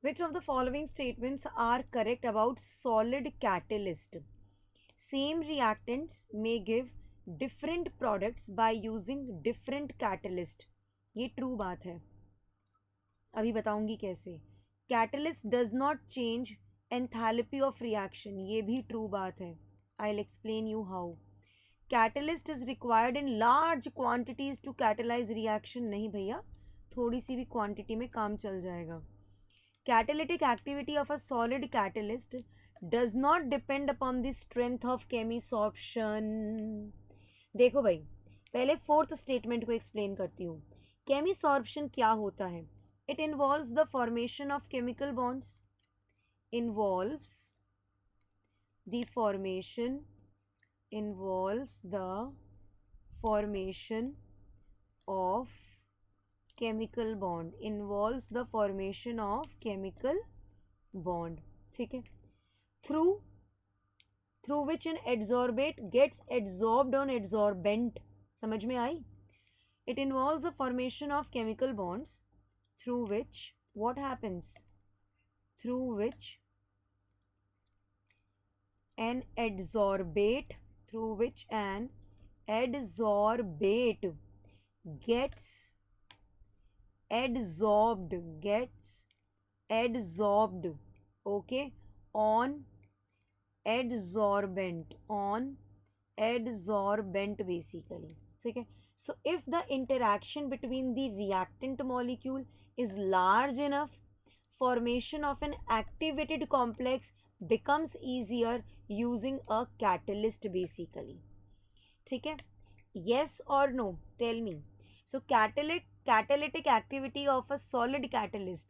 Which of the following statements are correct about solid catalyst? Same reactants may give different products by using different catalyst. ये true बात है, अभी बताऊंगी कैसे. Catalyst does not change enthalpy of reaction, ये भी true बात है. I will explain you how. Catalyst is required in large quantities to catalyse reaction. नहीं भैया, थोड़ी सी भी क्वांटिटी में काम चल जाएगा. Catalytic activity of a solid catalyst does not depend upon the strength of chemisorption. देखो भाई, पहले फोर्थ स्टेटमेंट को एक्सप्लेन करती हूँ. केमिसॉर्प्शन क्या होता है? It involves the formation of chemical bonds. Involves the formation of chemical bond. Involves the formation of chemical bond. ठीक है. Through which an adsorbate gets adsorbed on adsorbent. समझ में आई? It involves the formation of chemical bonds through which what happens? Through which an adsorbate gets adsorbed, okay, on adsorbent basically. ठीक है. So if the interaction between the reactant molecule is large enough, formation of an activated complex becomes easier using a catalyst basically. ठीक है. Yes or no? Tell me. So catalytic activity of a solid catalyst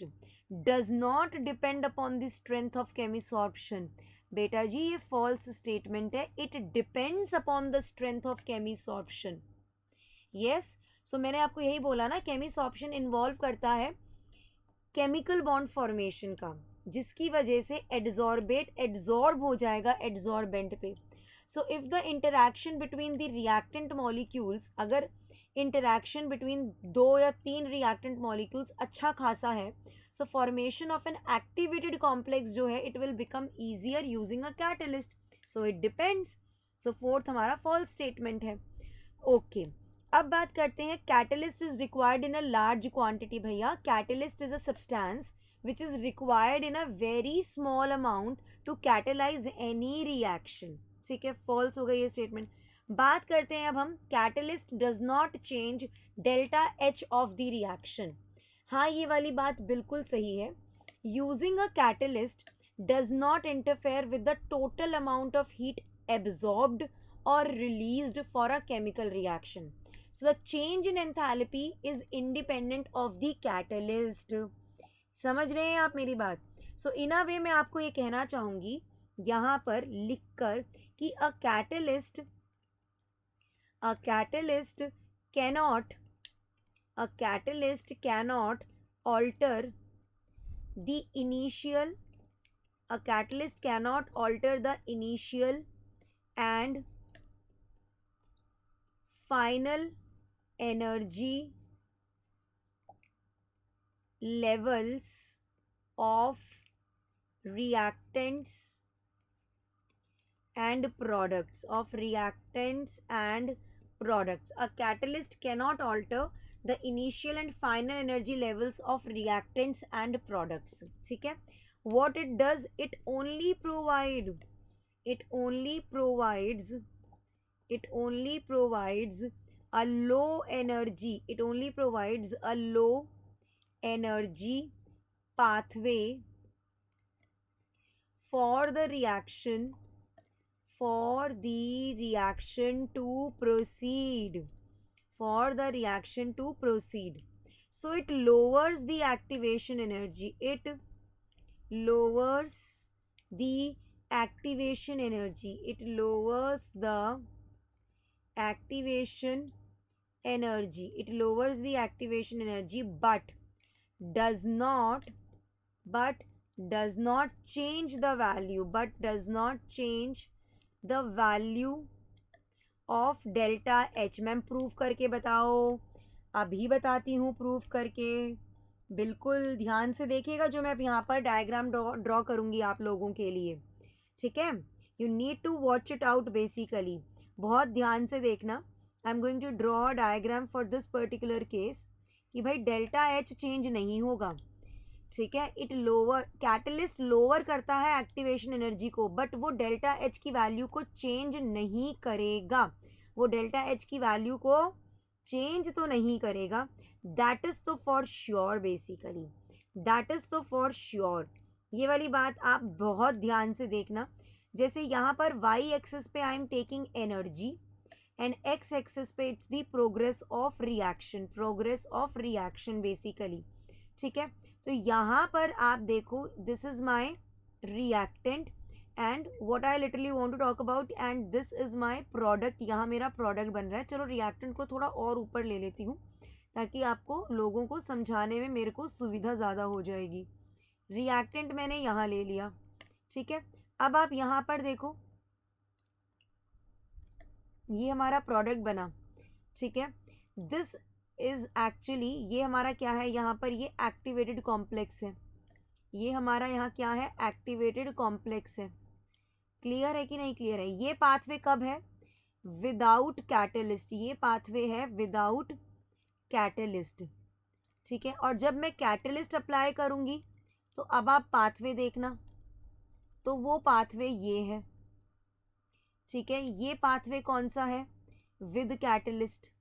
does not depend upon the strength of chemisorption. बेटा जी, ये false statement है. It depends upon the strength of chemisorption. Yes. So मैंने आपको यही बोला ना, chemisorption involve करता है केमिकल बॉन्ड फॉर्मेशन का, जिसकी वजह से एडजॉर्बेट एडजॉर्ब हो जाएगा एडजॉर्बेंट पे. So if the interaction between the reactant molecules, अगर इंटरैक्शन बिटवीन 2 या 3 रिएक्टेंट मॉलिक्यूल्स अच्छा खासा है, so formation of an activated complex जो है it will become easier using a catalyst. So it depends. So fourth हमारा false statement है. Okay. अब बात करते हैं, catalyst is required in a large quantity. भैया, catalyst is a substance which is required in a very small amount to catalyse any reaction. ठीक है, false हो गई ये स्टेटमेंट. बात करते हैं अब हम, catalyst does not change delta H of the reaction. हाँ, ये वाली बात बिल्कुल सही है. Using a catalyst does not interfere with the total amount of heat absorbed और released for a chemical reaction. So the change in enthalpy is independent of the catalyst. समझ रहे हैं आप मेरी बात? So in a way मैं आपको ये कहना चाहूँगी यहाँ पर लिखकर कि a catalyst cannot alter the initial and final energy levels of reactants and products. A catalyst cannot alter the initial and final energy levels of reactants and products. ठीक है. What it does, it only provides a low energy pathway for the reaction to proceed. So it lowers the activation energy. It lowers the activation energy, but does not change the value of delta H. Ma'am proof करके बताओ. अभी बताती हूँ proof करके. बिल्कुल ध्यान से देखिएगा जो मैं अब यहाँ पर डायग्राम ड्रॉ करूँगी आप लोगों के लिए, ठीक है। You need to watch it out basically, बहुत ध्यान से देखना। I am going to draw diagram for this particular case कि भाई डेल्टा एच चेंज नहीं होगा, ठीक है। इट लोअर, कैटलिस्ट लोअर करता है एक्टिवेशन एनर्जी को, बट वो डेल्टा एच की वैल्यू को चेंज नहीं करेगा, वो डेल्टा एच की वैल्यू को चेंज तो नहीं करेगा। दैट इज तो for sure basically, that is तो फॉर श्योर। ये वाली बात आप बहुत ध्यान से देखना। जैसे यहाँ पर वाई एक्सिस पे I am taking energy and X axis पे it's the progress of reaction, progress of reaction basically, ठीक है। तो यहाँ पर आप देखो this is my reactant and what I literally want to talk about, and this is my product, यहाँ मेरा प्रोडक्ट बन रहा है। चलो रिएक्टेंट को थोड़ा और ऊपर ले लेती हूँ ताकि आपको लोगों को समझाने में मेरे को सुविधा ज़्यादा हो जाएगी। रिएक्टेंट मैंने यहाँ ले लिया, ठीक है। अब आप यहाँ पर देखो ये हमारा प्रोडक्ट बना, ठीक है। दिस इज एक्चुअली, ये हमारा क्या है, यहाँ पर ये एक्टिवेटेड कॉम्प्लेक्स है, ये हमारा यहाँ क्या है, एक्टिवेटेड कॉम्प्लेक्स है। क्लियर है कि नहीं क्लियर है? ये पाथवे कब है, विदाउट कैटलिस्ट, ये पाथवे है विदाउट कैटलिस्ट, ठीक है। और जब मैं कैटलिस्ट अप्लाई करूँगी तो अब आप पाथवे देखना, तो वो पाथवे ये है, ठीक है। ये पाथवे कौन सा है, with catalyst.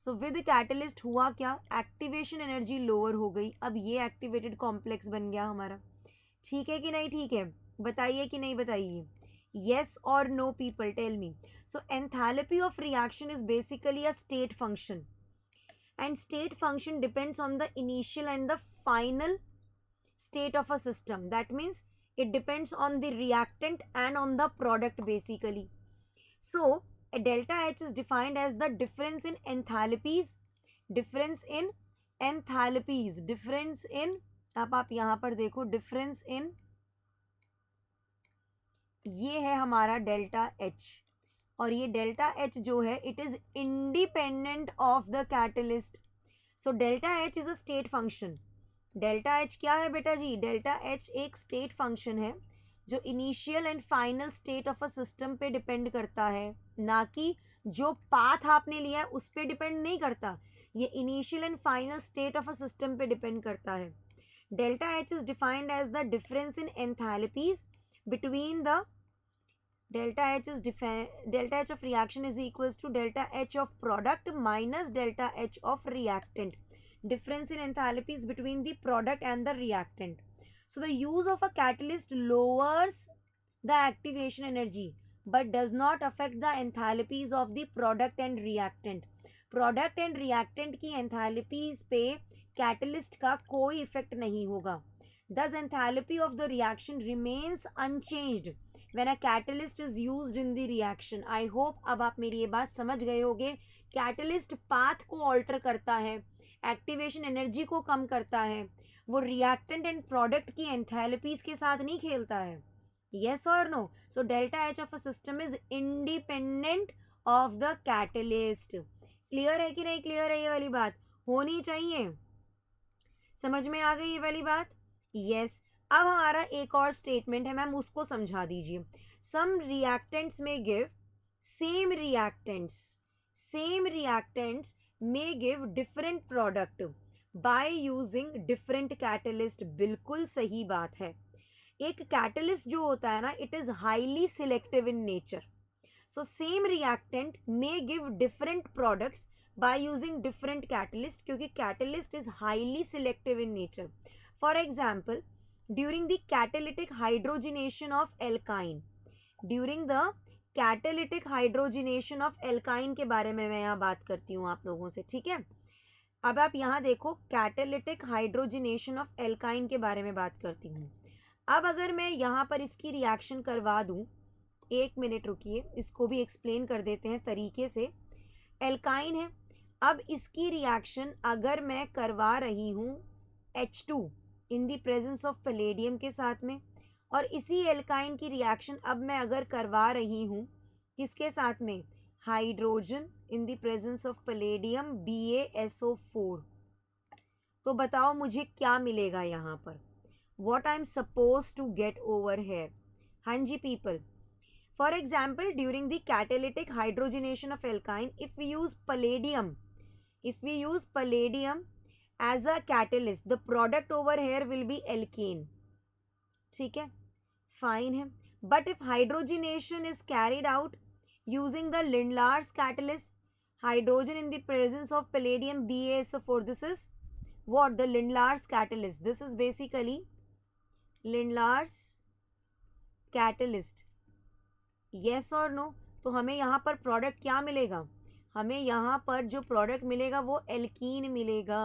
So with catalyst हुआ क्या, एक्टिवेशन एनर्जी लोअर हो गई, अब ये एक्टिवेटेड कॉम्प्लेक्स बन गया हमारा। ठीक है कि नहीं, ठीक है, बताइए कि नहीं बताइए, yes or no people tell me. So enthalpy of reaction is basically a state function, and state function depends on the initial and the final state of a system. That means it depends on the reactant and on the product basically. So a delta H is defined as the difference in enthalpies, difference in enthalpies, difference in, अब आप यहाँ पर देखो difference in, ये है हमारा delta H, और ये डेल्टा एच जो है it is independent of the catalyst. So delta H is a state function. Delta H क्या है बेटा जी, डेल्टा एच एक स्टेट फंक्शन है जो initial and final state of a system पे डिपेंड करता है, ना कि जो पाथ आपने लिया है उस पर डिपेंड नहीं करता, ये initial and final state of a system पे डिपेंड करता है। Delta H is defined as the difference in enthalpies between the delta H of reaction is equals to delta H of product minus delta H of reactant, difference in enthalpies between the product and the reactant. So the use of a catalyst lowers the activation energy but does not affect the enthalpies of the product and reactant. Product and reactant की enthalpies पे catalyst का कोई effect नहीं होगा। Thus enthalpy of the reaction remains unchanged when a catalyst is used in the reaction. I hope अब आप मेरी ये बात समझ गए होंगे। कैटलिस्ट पाथ को ऑल्टर करता है, एक्टिवेशन एनर्जी को कम करता है, वो रिएक्टेंट एंड प्रोडक्ट की एंथैल्पीज के साथ नहीं खेलता है। yes or no? So delta H of a system is independent of the catalyst. Clear है कि नहीं क्लियर है, ये वाली बात होनी चाहिए, समझ में आ गई ये वाली बात? यस अब हमारा एक और स्टेटमेंट है मैम, उसको समझा दीजिए। सम रिएक्टेंट्स में गिव सेम रिएक्टेंट्स में give different product by using different catalyst. बिल्कुल सही बात है। एक कैटलिस्ट जो होता है ना, it is highly selective in nature. So same reactant में give different products by using different catalyst, क्योंकि catalyst is highly selective in nature. For example, during the catalytic hydrogenation of alkyne, during the catalytic hydrogenation of alkyne के बारे में मैं यहाँ बात करती हूँ आप लोगों से, ठीक है। अब आप यहाँ देखो catalytic hydrogenation of alkyne के बारे में बात करती हूँ। अब अगर मैं यहाँ पर इसकी रिएक्शन करवा दूँ, एक मिनट रुकिए, इसको भी एक्सप्लेन कर देते हैं तरीके से। एल्काइन है, अब इसकी रिएक्शन अगर मैं करवा रही हूँ H2 in the presence of palladium के साथ में, और इसी एल्काइन की रिएक्शन अब मैं अगर करवा रही हूँ किसके साथ में, hydrogen in the presence of palladium BaSO4, तो बताओ मुझे क्या मिलेगा यहाँ पर, what I'm supposed to get over here. हाँ जी people. For example, during the catalytic hydrogenation of alkyne, if we use palladium as a catalyst, the product over here will be alkene. ठीक है, fine है. But if hydrogenation is carried out using the Lindlar's catalyst, hydrogen in the presence of palladium BaSO4, this is what? The Lindlar's catalyst. This is basically Lindlar's catalyst. Yes or no? तो हमें यहाँ पर product क्या मिलेगा, हमें यहाँ पर जो प्रोडक्ट मिलेगा वो एल्कीन मिलेगा.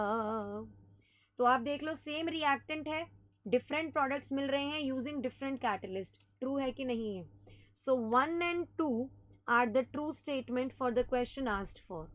तो आप देख लो सेम रिएक्टेंट है, डिफरेंट प्रोडक्ट्स मिल रहे हैं यूजिंग डिफरेंट कैटलिस्ट. ट्रू है कि नहीं है? So 1 and 2 are the true statement for the question asked for.